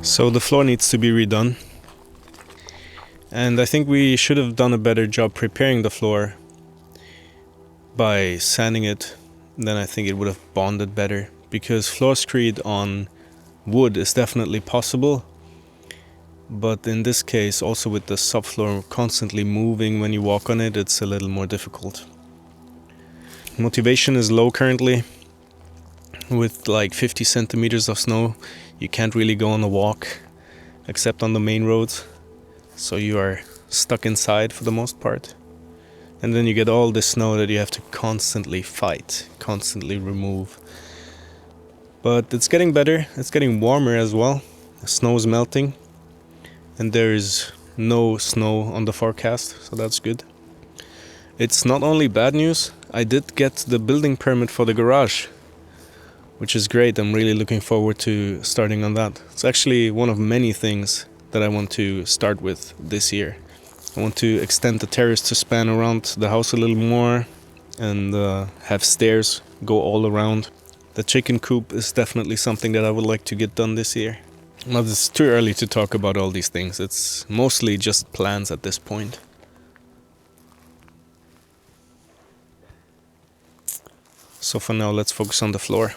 So the floor needs to be redone. And I think we should have done a better job preparing the floor by sanding it. Then I think it would have bonded better. Because floor screed on wood is definitely possible. But in this case, also with the subfloor constantly moving when you walk on it, it's a little more difficult. Motivation is low currently. With like 50 centimeters of snow, you can't really go on a walk except on the main roads. So you are stuck inside for the most part. And then you get all this snow that you have to constantly fight, constantly remove. But it's getting better, it's getting warmer as well. The snow is melting. And there is no snow on the forecast, so that's good. It's not only bad news, I did get the building permit for the garage, which is great. I'm really looking forward to starting on that. It's actually one of many things that I want to start with this year. I want to extend the terrace to span around the house a little more and have stairs go all around. The chicken coop is definitely something that I would like to get done this year. But it's too early to talk about all these things. It's mostly just plans at this point. So for now, let's focus on the floor.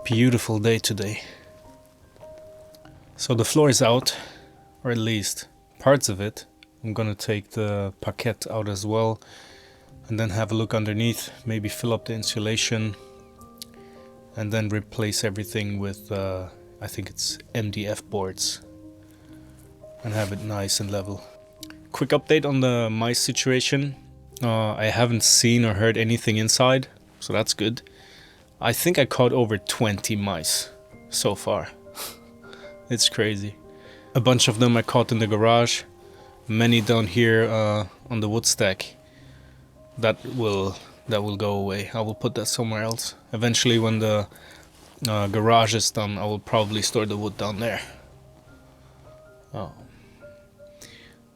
Beautiful day today. So the floor is out, or at least parts of it. I'm gonna take the parquet out as well and then have a look underneath, maybe fill up the insulation and then replace everything with I think it's MDF boards and have it nice and level. Quick update on the mice situation. I haven't seen or heard anything inside, so that's good. I think I caught over 20 mice so far. It's crazy. A bunch of them I caught in the garage, many down here on the wood stack. That will go away. I will put that somewhere else. Eventually when the garage is done, I will probably store the wood down there. Oh.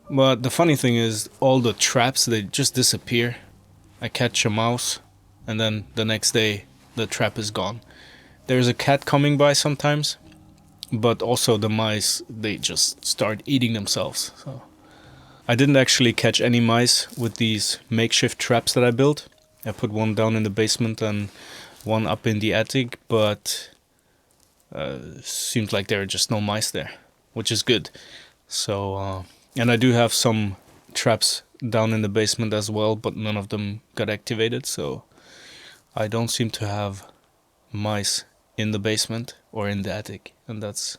But the funny thing is, all the traps, they just disappear. I catch a mouse and then the next day the trap is gone. There's a cat coming by sometimes, but also the mice, they just start eating themselves. So I didn't actually catch any mice with these makeshift traps that I built. I put one down in the basement and one up in the attic, but seems like there are just no mice there, which is good. So and I do have some traps down in the basement as well, but none of them got activated, so I don't seem to have mice in the basement or in the attic, and that's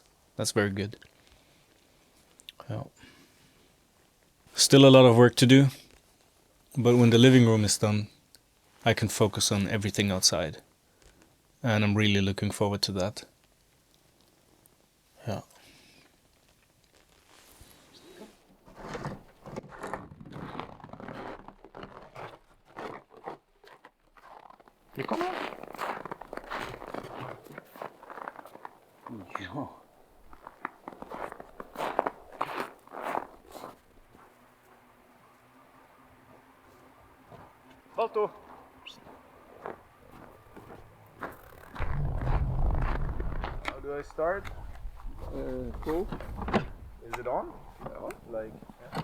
very good. Yeah. Still a lot of work to do, but when the living room is done, I can focus on everything outside, and I'm really looking forward to that. Yeah. Vi kommer. Ja. Alto. How do I start? Cool. Is it on? Yeah. Like. Yeah.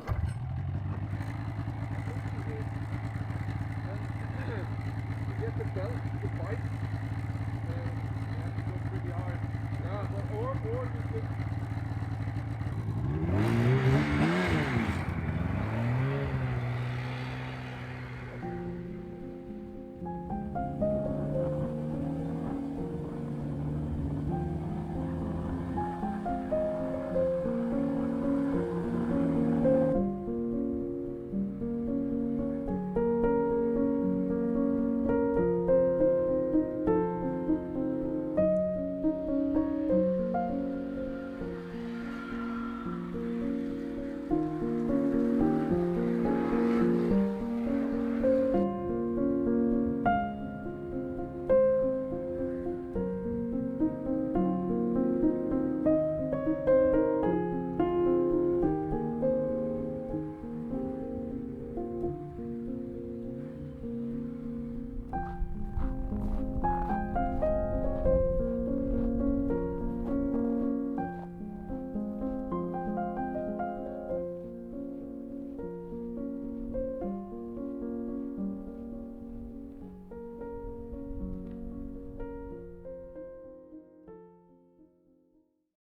You get the belt, the bike.